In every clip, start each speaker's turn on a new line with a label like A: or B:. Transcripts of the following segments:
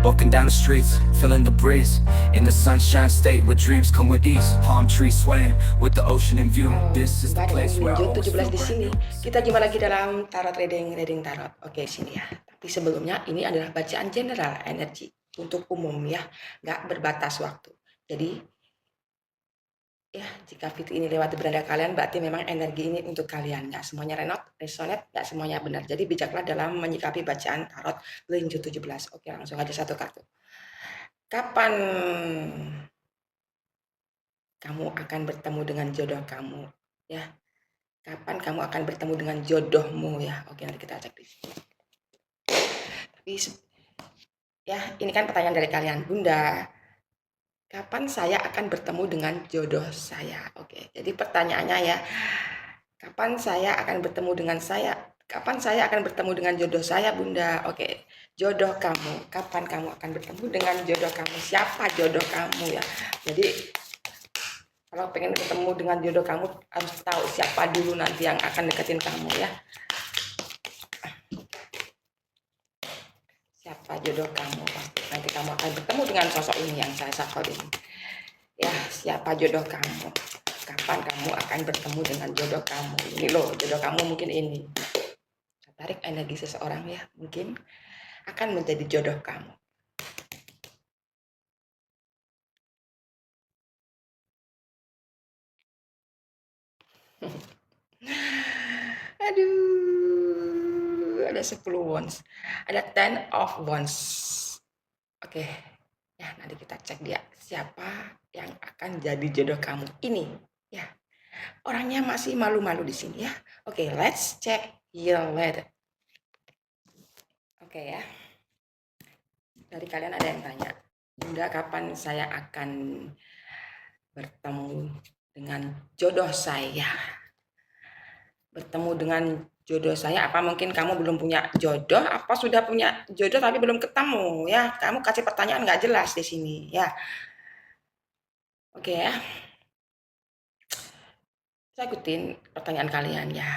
A: walking down the streets, feeling the breeze. In the sunshine state where dreams come with ease. Palm trees swaying with the ocean in view. This is the place where I always feel
B: di
A: brand
B: sini.
A: new.
B: Kita jumpa lagi dalam tarot reading tarot. Oke, sini ya. Tapi sebelumnya ini adalah bacaan general energi untuk umum ya, nggak berbatas waktu. Jadi ya, jika fit ini lewat di beranda kalian, berarti memang energi ini untuk kalian. Nggak semuanya resonate, nggak semuanya benar. Jadi bijaklah dalam menyikapi bacaan tarot Linju 17. Oke, langsung aja satu kartu. Kapan kamu akan bertemu dengan jodoh kamu? Ya, kapan kamu akan bertemu dengan jodohmu ya? Oke, nanti kita cek di sini. Tapi ya, ini kan pertanyaan dari kalian, Bunda. Kapan saya akan bertemu dengan jodoh saya? Oke, jadi pertanyaannya ya, kapan saya akan bertemu dengan saya? Kapan saya akan bertemu dengan jodoh saya, Bunda? Oke, jodoh kamu. Kapan kamu akan bertemu dengan jodoh kamu? Siapa jodoh kamu ya? Jadi kalau pengen ketemu dengan jodoh kamu harus tahu siapa dulu nanti yang akan deketin kamu ya. Siapa jodoh kamu? Nanti kamu akan bertemu dengan sosok ini yang saya shuffle ini. Ya, siapa jodoh kamu? Kapan kamu akan bertemu dengan jodoh kamu? Ini loh, jodoh kamu mungkin ini. Tarik energi seseorang ya, mungkin akan menjadi jodoh kamu. Aduh, ada 10 wands. Ada 10 of wands. Oke. Ya, nanti kita cek dia siapa yang akan jadi jodoh kamu ini ya. Orangnya masih malu-malu di sini ya. Oke, let's check your letter. Oke ya. Dari kalian ada yang tanya, Bunda, kapan saya akan bertemu dengan jodoh saya? Bertemu dengan jodoh saya, apa mungkin kamu belum punya jodoh, apa sudah punya jodoh tapi belum ketemu ya? Kamu kasih pertanyaan nggak jelas di sini ya. Oke ya. Saya ikutin pertanyaan kalian ya.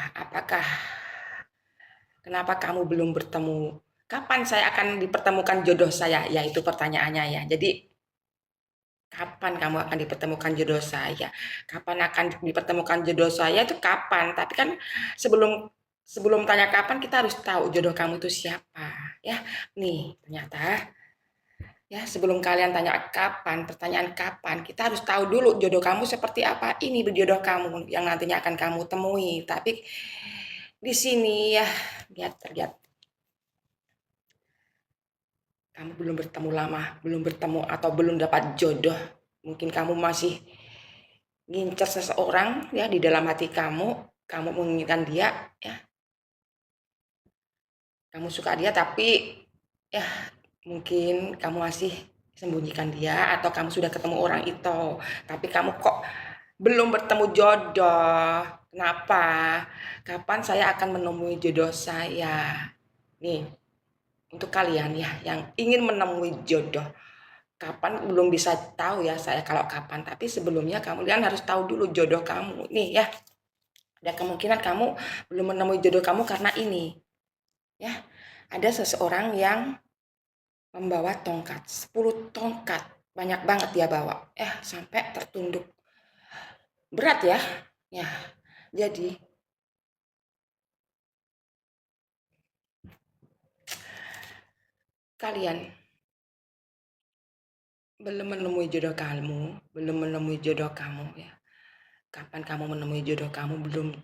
B: Kenapa kamu belum bertemu? Kapan saya akan dipertemukan jodoh saya? Ya, itu pertanyaannya ya. Jadi kapan kamu akan dipertemukan jodoh saya? Kapan akan dipertemukan jodoh saya itu kapan? Tapi kan sebelum tanya kapan kita harus tahu jodoh kamu itu siapa ya. Nih, ternyata ya, sebelum kalian tanya kapan, pertanyaan kapan, kita harus tahu dulu jodoh kamu seperti apa. Ini berjodoh kamu yang nantinya akan kamu temui. Tapi di sini ya, terlihat kamu belum bertemu lama, belum bertemu atau belum dapat jodoh. Mungkin kamu masih ngincer seseorang ya di dalam hati kamu menginginkan dia ya. Kamu suka dia tapi ya mungkin kamu masih sembunyikan dia atau kamu sudah ketemu orang itu. Tapi kamu kok belum bertemu jodoh. Kenapa? Kapan saya akan menemui jodoh saya? Nih, untuk kalian ya yang ingin menemui jodoh. Kapan belum bisa tahu ya saya kalau kapan, tapi sebelumnya kalian harus tahu dulu jodoh kamu. Nih ya. Ada kemungkinan kamu belum menemui jodoh kamu karena ini. Ya. Ada seseorang yang membawa tongkat, 10 tongkat. Banyak banget dia bawa. Sampai tertunduk. Berat ya. Ya. Jadi kalian belum menemui jodoh kamu ya. Kapan kamu menemui jodoh kamu belum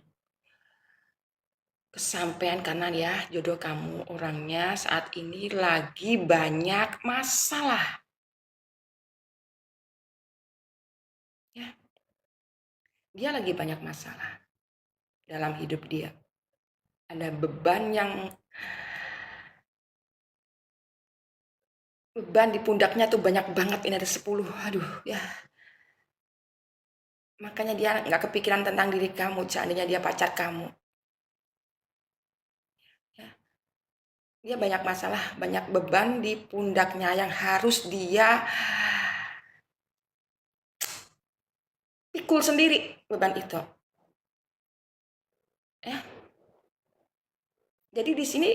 B: kesampaian karena ya jodoh kamu orangnya saat ini lagi banyak masalah. Ya. Dia lagi banyak masalah dalam hidup dia. Ada beban di pundaknya tuh banyak banget, ini ada 10. Aduh ya. Makanya dia nggak kepikiran tentang diri kamu, seandainya dia pacar kamu. Ya. Dia banyak masalah, banyak beban di pundaknya yang harus dia pikul sendiri beban itu. Ya. Jadi di sini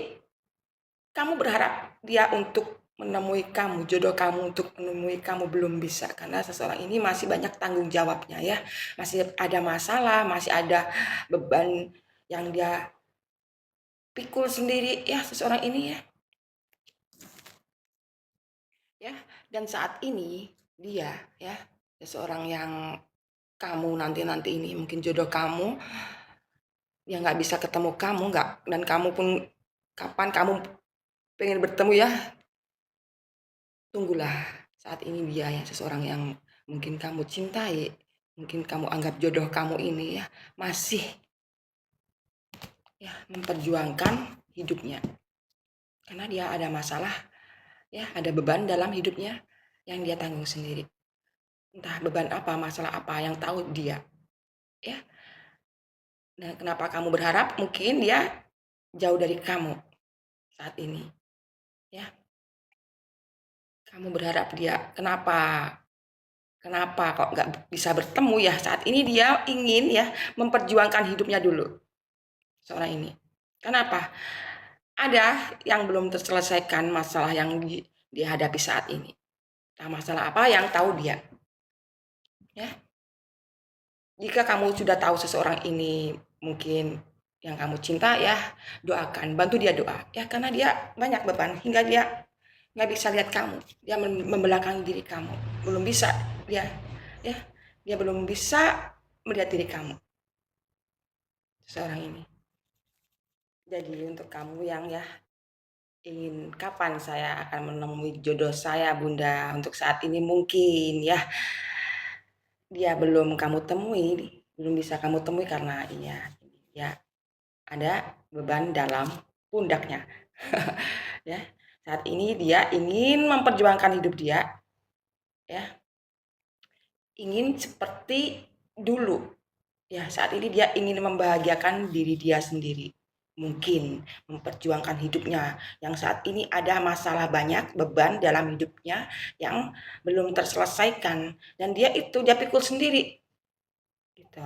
B: kamu berharap dia untuk menemui kamu, jodoh kamu untuk menemui kamu belum bisa, karena seseorang ini masih banyak tanggung jawabnya ya, masih ada masalah, masih ada beban yang dia pikul sendiri ya seseorang ini ya. Dan saat ini dia ya, seseorang yang kamu nanti ini mungkin jodoh kamu, dia nggak bisa ketemu kamu, nggak, dan kamu pun kapan kamu pengen bertemu ya, tunggulah. Saat ini dia ya, seseorang yang mungkin kamu cintai, mungkin kamu anggap jodoh kamu ini ya, masih ya memperjuangkan hidupnya. Karena dia ada masalah ya, ada beban dalam hidupnya yang dia tanggung sendiri. Entah beban apa, masalah apa, yang tahu dia ya. Dan kenapa kamu berharap mungkin dia jauh dari kamu saat ini ya. Kamu berharap dia, kenapa kok nggak bisa bertemu ya. Saat ini dia ingin ya memperjuangkan hidupnya dulu, seorang ini. Kenapa? Ada yang belum terselesaikan masalah yang dihadapi saat ini. Nah, masalah apa yang tahu dia ya. Jika kamu sudah tahu seseorang ini mungkin yang kamu cinta ya, doakan, bantu dia doa ya, karena dia banyak beban hingga dia nggak bisa lihat kamu, dia membelakangi diri kamu, belum bisa dia ya, dia belum bisa melihat diri kamu, seseorang ini. Jadi untuk kamu yang ya ingin kapan saya akan menemui jodoh saya Bunda, untuk saat ini mungkin ya dia belum kamu temui, belum bisa kamu temui karena ya ada beban dalam pundaknya ya. Saat ini dia ingin memperjuangkan hidup dia ya, ingin seperti dulu ya. Saat ini dia ingin membahagiakan diri dia sendiri, mungkin memperjuangkan hidupnya yang saat ini ada masalah banyak, beban dalam hidupnya yang belum terselesaikan, dan dia pikul sendiri gitu.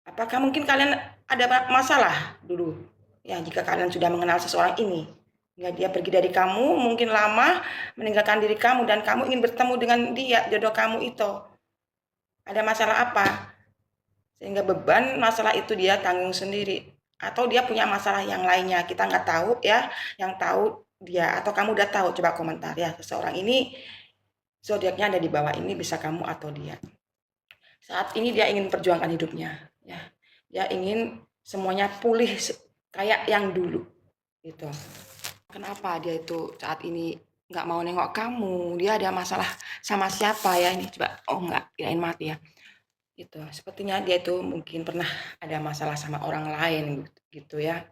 B: Apakah mungkin kalian ada masalah dulu ya, jika kalian sudah mengenal seseorang ini ya, dia pergi dari kamu mungkin lama, meninggalkan diri kamu, dan kamu ingin bertemu dengan dia, jodoh kamu itu. Ada masalah apa sehingga beban masalah itu dia tanggung sendiri, atau dia punya masalah yang lainnya, kita nggak tahu ya. Yang tahu dia, atau kamu udah tahu, coba komentar ya. Seseorang ini zodiaknya ada di bawah ini, bisa kamu atau dia. Saat ini dia ingin perjuangkan hidupnya ya, dia ingin semuanya pulih kayak yang dulu gitu. Kenapa dia itu saat ini nggak mau nengok kamu, dia ada masalah sama siapa ya ini, coba. Oh nggak, kirain mati ya gitu. Sepertinya dia itu mungkin pernah ada masalah sama orang lain gitu ya,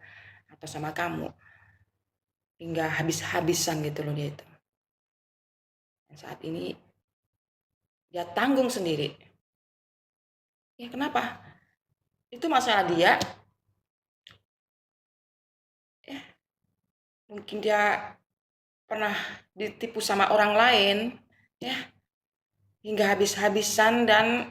B: atau sama kamu, hingga habis-habisan gitu loh dia itu. Dan saat ini dia tanggung sendiri ya. Kenapa? Itu masalah dia ya, mungkin dia pernah ditipu sama orang lain ya, hingga habis-habisan, dan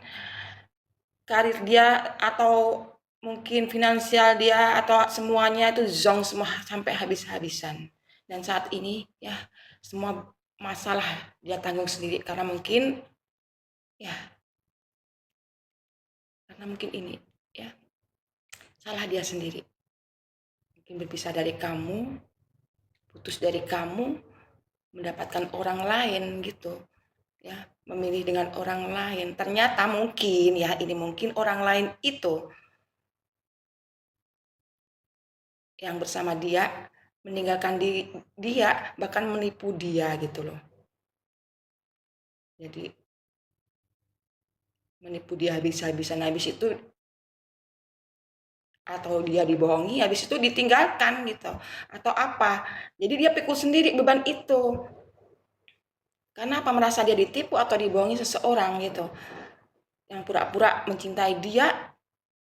B: karir dia atau mungkin finansial dia atau semuanya itu zonk semua sampai habis-habisan. Dan saat ini ya semua masalah dia tanggung sendiri, karena mungkin ya, karena mungkin ini ya salah dia sendiri. Mungkin berpisah dari kamu, putus dari kamu, mendapatkan orang lain gitu ya, memilih dengan orang lain. Ternyata mungkin ya, ini mungkin orang lain itu yang bersama dia meninggalkan dia, bahkan menipu dia gitu loh. Jadi menipu dia habis-habisan, habis itu atau dia dibohongi, habis itu ditinggalkan gitu, atau apa. Jadi dia pikul sendiri beban itu. Karena apa? Merasa dia ditipu atau dibohongi seseorang gitu, yang pura-pura mencintai dia,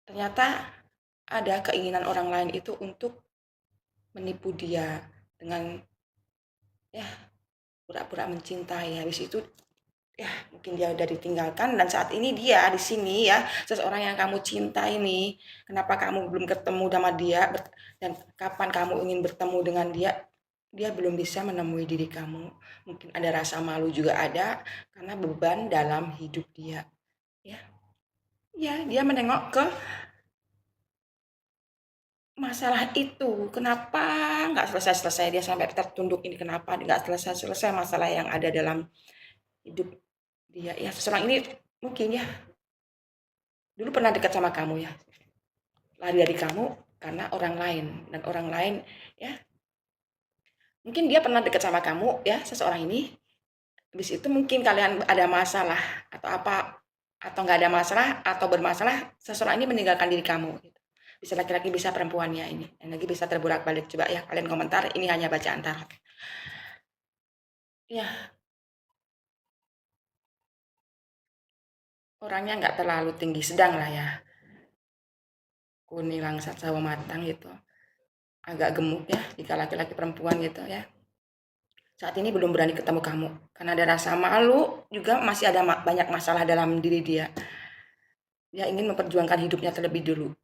B: ternyata ada keinginan orang lain itu untuk menipu dia dengan ya pura-pura mencintai. Habis itu ya mungkin dia udah ditinggalkan, dan saat ini dia di sini ya, seseorang yang kamu cinta ini. Kenapa kamu belum ketemu sama dia, dan kapan kamu ingin bertemu dengan dia? dia belum bisa menemui diri kamu. Mungkin ada rasa malu juga ada karena beban dalam hidup dia. Ya, ya dia menengok ke masalah itu. Kenapa nggak selesai-selesai dia sampai tertunduk ini? Kenapa nggak selesai-selesai masalah yang ada dalam hidup dia? Ya, seseorang ini mungkin ya dulu pernah dekat sama kamu ya, lari dari kamu karena orang lain, dan orang lain ya mungkin dia pernah dekat sama kamu ya, seseorang ini. Habis itu mungkin kalian ada masalah atau apa, atau nggak ada masalah atau bermasalah, seseorang ini meninggalkan diri kamu gitu. Bisa laki-laki bisa perempuannya, ini yang lagi bisa terbolak-balik. Coba ya kalian komentar, ini hanya baca antara ya. Orangnya nggak terlalu tinggi, sedang lah ya, kuning langsat sawo matang gitu, agak gemuk ya jika laki-laki perempuan gitu ya. Saat ini belum berani ketemu kamu karena ada rasa malu, juga masih ada banyak masalah dalam diri dia. Dia ingin memperjuangkan hidupnya terlebih dulu,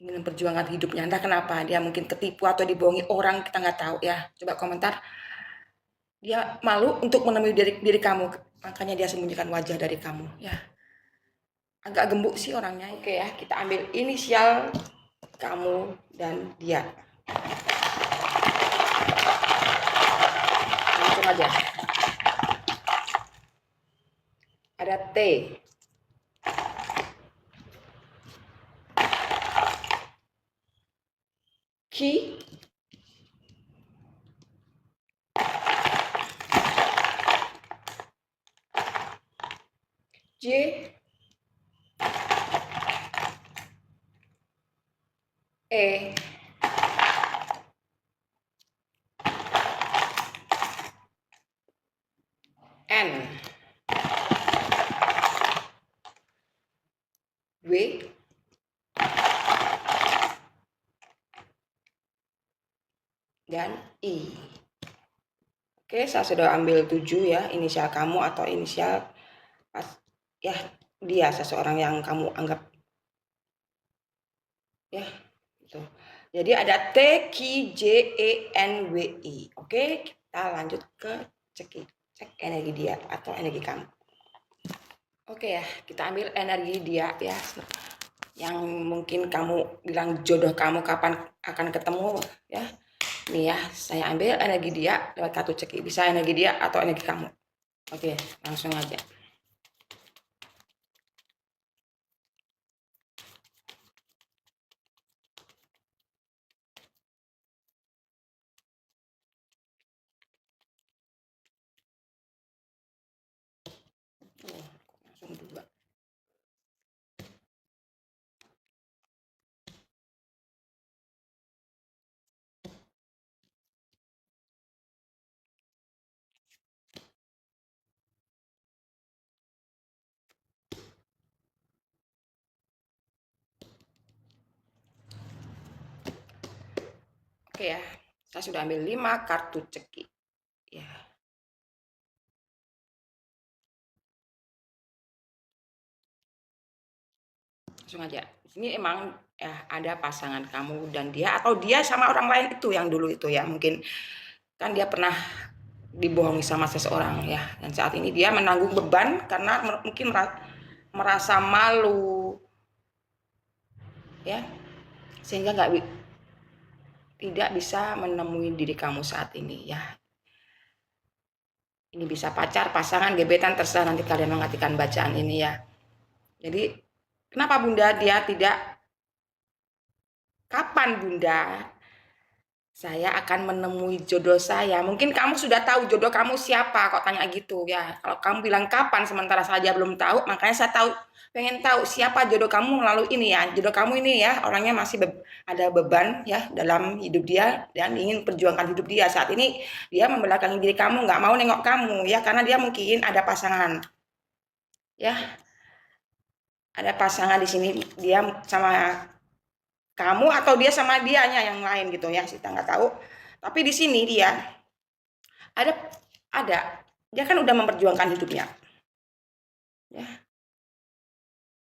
B: ingin memperjuangkan hidupnya. Entah kenapa dia mungkin ketipu atau dibohongi orang, kita nggak tahu ya. Coba komentar. Dia malu untuk menemui diri kamu, makanya dia sembunyikan wajah dari kamu ya. Agak gembuk sih orangnya. Oke ya, kita ambil inisial kamu dan dia. Langsung aja. Ada T, Q, J, E, N, W, dan I. Oke, saya sudah ambil 7 ya, inisial kamu atau inisial ya dia, seseorang yang kamu anggap ya gitu. Jadi ada T, Q, J, E, N, W, I. Oke, kita lanjut ke cek energi dia atau energi kamu. Oke ya, kita ambil energi dia ya, yang mungkin kamu bilang jodoh kamu kapan akan ketemu ya. Nih ya, saya ambil energi dia lewat kartu ceki. Bisa energi dia atau energi kamu. Oke, langsung aja. Langsung dua. Oke ya, saya sudah ambil 5 kartu ceki. Ya. Langsung aja. Di sini emang ya ada pasangan kamu dan dia, atau dia sama orang lain itu yang dulu itu ya. Mungkin kan dia pernah dibohongi sama seseorang ya. Dan saat ini dia menanggung beban karena mungkin merasa malu. Ya. Sehingga tidak bisa menemui diri kamu saat ini ya. Ini bisa pacar, pasangan, gebetan, terserah nanti kalian mengartikan bacaan ini ya. Jadi kenapa Bunda dia tidak, kapan Bunda saya akan menemui jodoh saya? Mungkin kamu sudah tahu jodoh kamu siapa, kok tanya gitu ya. Kalau kamu bilang kapan sementara saja belum tahu, makanya saya pengen tahu siapa jodoh kamu melalui ini ya. Jodoh kamu ini ya, orangnya masih ada beban ya dalam hidup dia dan ingin perjuangkan hidup dia. Saat ini dia membelakangi diri kamu, nggak mau nengok kamu ya, karena dia mungkin ada pasangan ya. Ada pasangan di sini, dia sama kamu atau dia sama dianya yang lain gitu ya, kita nggak tahu. Tapi di sini dia ada ada dia kan udah memperjuangkan hidupnya ya,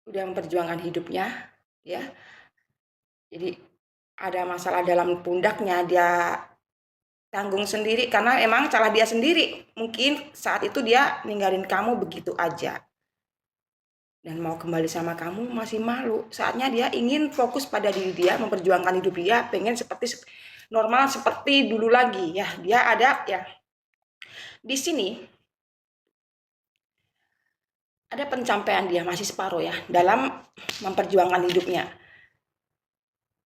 B: udah memperjuangkan hidupnya ya. Jadi ada masalah dalam pundaknya, dia tanggung sendiri karena emang salah dia sendiri. Mungkin saat itu dia ninggalin kamu begitu aja. Dan mau kembali sama kamu masih malu. Saatnya dia ingin fokus pada diri dia, memperjuangkan hidup dia, pengen seperti normal seperti dulu lagi ya. Dia ada ya. Di sini ada pencapaian dia masih separuh ya dalam memperjuangkan hidupnya.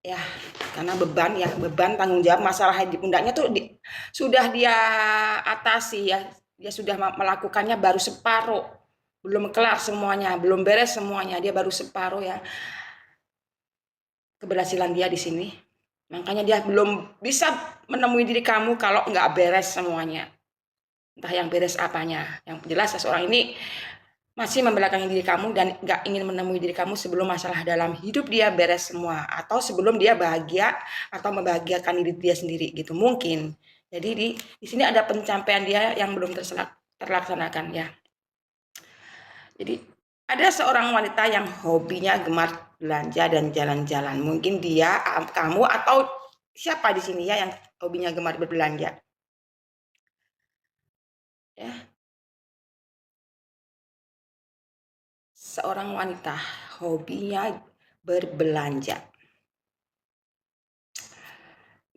B: Ya, karena beban tanggung jawab masalah di pundaknya tuh sudah dia atasi ya. Dia sudah melakukannya baru separuh. Belum kelar semuanya, belum beres semuanya, dia baru separuh ya. Keberhasilan dia di sini. Makanya dia belum bisa menemui diri kamu kalau nggak beres semuanya. Entah yang beres apanya. Yang jelas seseorang ini masih membelakangi diri kamu dan nggak ingin menemui diri kamu sebelum masalah dalam hidup dia beres semua. Atau sebelum dia bahagia atau membahagiakan diri dia sendiri gitu. Mungkin. Jadi di sini ada pencapaian dia yang belum terlaksanakan ya. Jadi ada seorang wanita yang hobinya gemar belanja dan jalan-jalan. Mungkin dia, kamu atau siapa di sini ya yang hobinya gemar berbelanja. Ya. Seorang wanita hobinya berbelanja.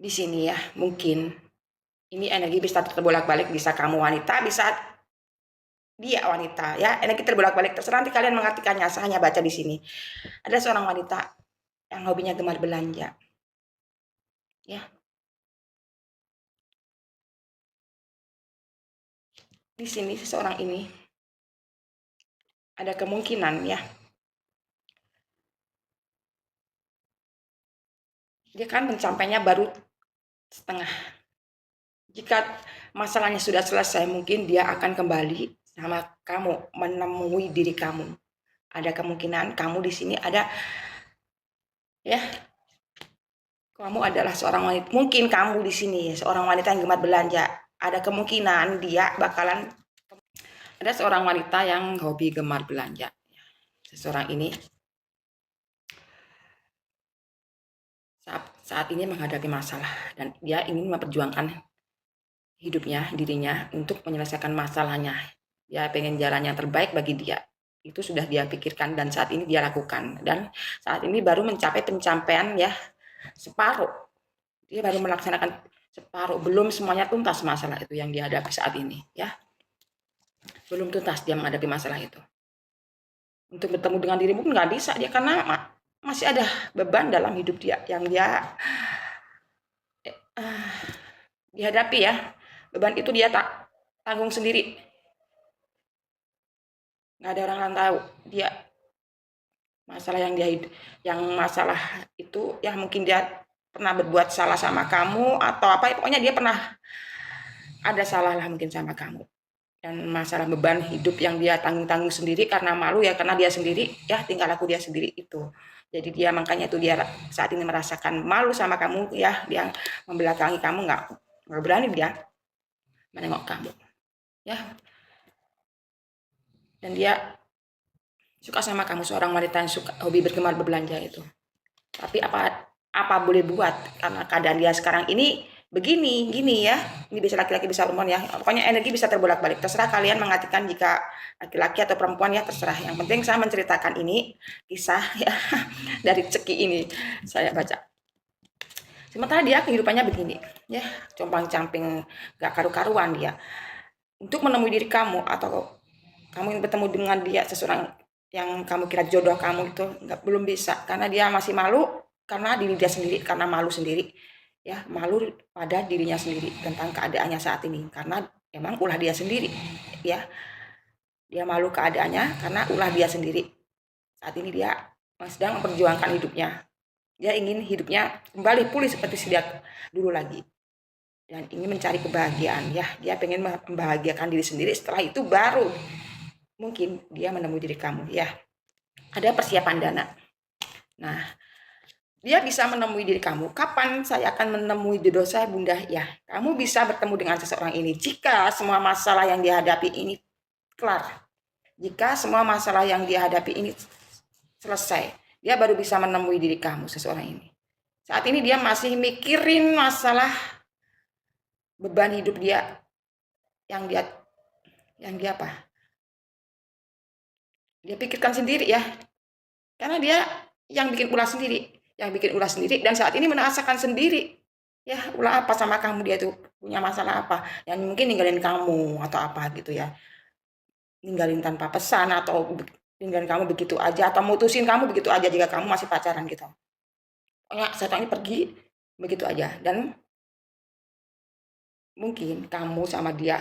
B: Di sini ya, mungkin ini energi bisa terbolak-balik, bisa kamu wanita, bisa dia wanita ya. Energi terbolak-balik terserah nanti kalian mengartikannya, saya hanya baca di sini. Ada seorang wanita yang hobinya gemar belanja. Ya. Di sini seseorang ini ada kemungkinan ya. Dia kan pencapaiannya baru setengah. Jika masalahnya sudah selesai, mungkin dia akan kembali sama kamu, menemui diri kamu. Ada kemungkinan kamu di sini ada ya. Kamu adalah seorang wanita. Mungkin kamu di sini seorang wanita yang gemar belanja. Ada kemungkinan dia bakalan ada seorang wanita yang hobi gemar belanja. Seseorang ini saat ini menghadapi masalah dan dia ingin memperjuangkan hidupnya, dirinya untuk menyelesaikan masalahnya. Dia pengen jalan yang terbaik bagi dia. Itu sudah dia pikirkan dan saat ini dia lakukan. Dan saat ini baru mencapai pencapaian ya separuh. Dia baru melaksanakan separuh. Belum semuanya tuntas masalah itu yang dihadapi saat ini ya. Belum tuntas dia menghadapi masalah itu. Untuk bertemu dengan dirimu pun nggak bisa dia karena masih ada beban dalam hidup dia yang dia dihadapi ya. Beban itu dia tak tanggung sendiri. Nggak ada orang lain tahu. Dia masalah yang masalah itu ya mungkin dia pernah berbuat salah sama kamu atau apa. Pokoknya dia pernah ada salah lah mungkin sama kamu. Dan masalah beban hidup yang dia tanggung sendiri karena malu ya karena dia sendiri ya tinggal laku dia sendiri itu. Jadi dia makanya itu dia saat ini merasakan malu sama kamu ya, dia membelakangi kamu nggak berani dia menengok kamu ya. Dan dia suka sama kamu, seorang wanita yang suka hobi bergemar berbelanja itu. Tapi apa boleh buat karena keadaan dia sekarang ini begini gini ya. Ini bisa laki-laki bisa perempuan ya. Pokoknya energi bisa terbolak-balik. Terserah kalian mengartikan jika laki-laki atau perempuan ya terserah. Yang penting saya menceritakan ini kisah ya dari Ceki ini saya baca. Sementara dia kehidupannya begini ya, compang-camping gak karu-karuan dia. Untuk menemui diri kamu atau kamu ingin bertemu dengan dia seseorang yang kamu kira jodoh kamu itu belum bisa karena dia masih malu karena diri dia sendiri, karena malu sendiri ya, malu pada dirinya sendiri tentang keadaannya saat ini karena emang ulah dia sendiri ya. Dia malu keadaannya karena ulah dia sendiri. Saat ini dia sedang memperjuangkan hidupnya. Dia ingin hidupnya kembali pulih seperti sedia dulu lagi dan ingin mencari kebahagiaan ya. Dia pengen membahagiakan diri sendiri, setelah itu baru mungkin dia menemui diri kamu ya. Ada persiapan dana. Nah, dia bisa menemui diri kamu. Kapan saya akan menemui jodoh saya, Bunda? Ya, kamu bisa bertemu dengan seseorang ini jika semua masalah yang dihadapi ini kelar. Jika semua masalah yang dihadapi ini selesai, dia baru bisa menemui diri kamu, seseorang ini. Saat ini dia masih mikirin masalah beban hidup dia yang dia apa? Dia pikirkan sendiri ya. Karena dia yang bikin ulah sendiri, dan saat ini merasakan sendiri. Ya, ulah apa sama kamu, dia tuh punya masalah apa? Yang mungkin ninggalin kamu atau apa gitu ya. Ninggalin tanpa pesan atau ninggalin kamu begitu aja atau mutusin kamu begitu aja jika kamu masih pacaran gitu. Pokoknya setan ini pergi begitu aja, dan mungkin kamu sama dia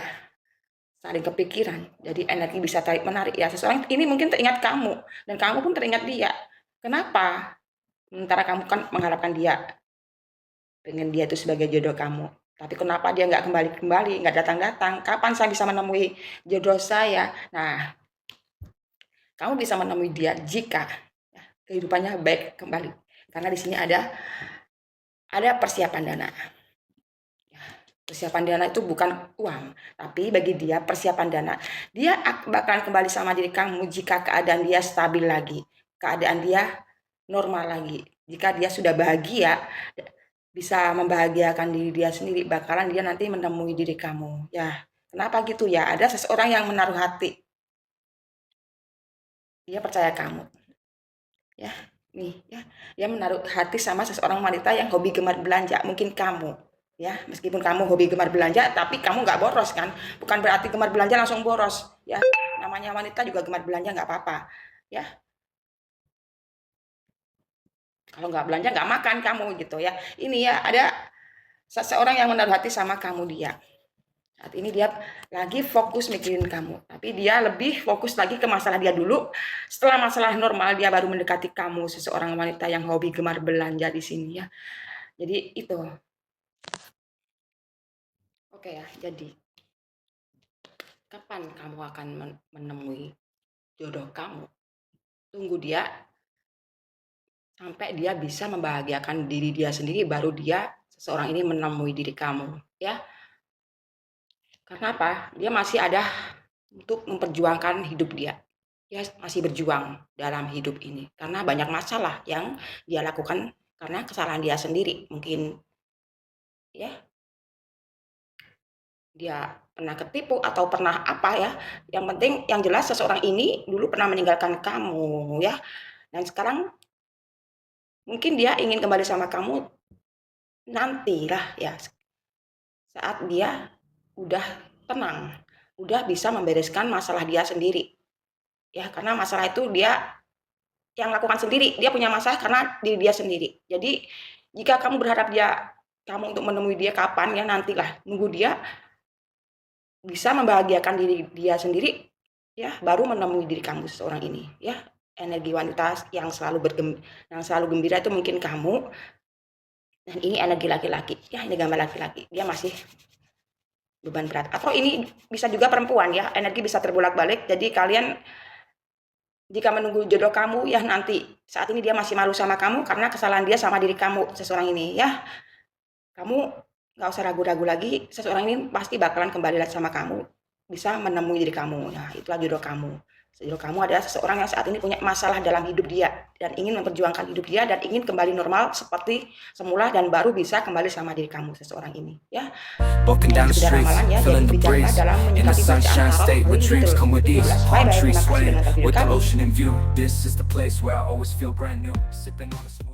B: saling kepikiran, jadi energi bisa tarik menarik ya. Seseorang ini mungkin teringat kamu dan kamu pun teringat dia. Kenapa? Sementara kamu kan mengharapkan dia, pengen dia itu sebagai jodoh kamu. Tapi kenapa dia nggak kembali, nggak datang-datang? Kapan saya bisa menemui jodoh saya? Nah, kamu bisa menemui dia jika ya, kehidupannya baik kembali. Karena di sini ada persiapan dana. Persiapan dana itu bukan uang, tapi bagi dia persiapan dana. Dia bakalan kembali sama diri kamu jika keadaan dia stabil lagi, keadaan dia normal lagi. Jika dia sudah bahagia, bisa membahagiakan diri dia sendiri, bakalan dia nanti menemui diri kamu. Ya, kenapa gitu ya? Ada seseorang yang menaruh hati. Dia percaya kamu. Ya, nih ya. Dia menaruh hati sama seseorang wanita yang hobi gemar belanja, mungkin kamu. Ya, meskipun kamu hobi gemar belanja, tapi kamu nggak boros kan? Bukan berarti gemar belanja langsung boros. Ya, namanya wanita juga gemar belanja nggak apa-apa. Ya, kalau nggak belanja nggak makan kamu gitu ya. Ini ya ada seseorang yang menaruh hati sama kamu dia. Saat ini dia lagi fokus mikirin kamu, tapi dia lebih fokus lagi ke masalah dia dulu. Setelah masalah normal, dia baru mendekati kamu, seseorang wanita yang hobi gemar belanja di sini ya. Jadi itu. Oke ya, jadi kapan kamu akan menemui jodoh kamu? Tunggu dia sampai dia bisa membahagiakan diri dia sendiri, baru dia seseorang ini menemui diri kamu ya. Karena apa? Dia masih ada untuk memperjuangkan hidup dia. Dia masih berjuang dalam hidup ini karena banyak masalah yang dia lakukan karena kesalahan dia sendiri. Mungkin ya dia pernah ketipu atau pernah apa ya. Yang penting yang jelas seseorang ini dulu pernah meninggalkan kamu ya. Dan sekarang mungkin dia ingin kembali sama kamu nantilah ya, saat dia udah tenang, udah bisa membereskan masalah dia sendiri. Ya, karena masalah itu dia yang lakukan sendiri. Dia punya masalah karena diri dia sendiri. Jadi jika kamu berharap kamu untuk menemui dia kapan ya, nantilah, nunggu dia bisa membahagiakan diri dia sendiri ya, baru menemui diri kamu seseorang ini ya. Energi wanita yang selalu gembira itu mungkin kamu, dan ini energi laki-laki ya, ini gambar laki-laki, dia masih beban berat. Atau ini bisa juga perempuan ya, energi bisa terbolak-balik. Jadi kalian jika menunggu jodoh kamu ya, nanti saat ini dia masih malu sama kamu karena kesalahan dia sama diri kamu, seseorang ini ya. Kamu nggak usah ragu-ragu lagi, seseorang ini pasti bakalan kembali lagi sama kamu, bisa menemui diri kamu. Nah, itulah jodoh kamu. Jodoh kamu adalah seseorang yang saat ini punya masalah dalam hidup dia dan ingin memperjuangkan hidup dia dan ingin kembali normal seperti semula dan baru bisa kembali sama diri kamu, seseorang ini ya.
A: Walking down the
B: Sudah
A: streets,
B: ramalan ya,
A: feeling
B: jadi
A: the
B: bicara
A: breeze
B: dalam
A: in the
B: menyikapi
A: sunshine
B: bacaan
A: state where
B: tarot
A: dreams come with ease.
B: 17.
A: Palm
B: Bye-bye,
A: trees
B: terima kasih
A: swaying
B: dengan video
A: with the
B: kami.
A: ocean in view. This is the place where I always feel brand new, sipping on a smooth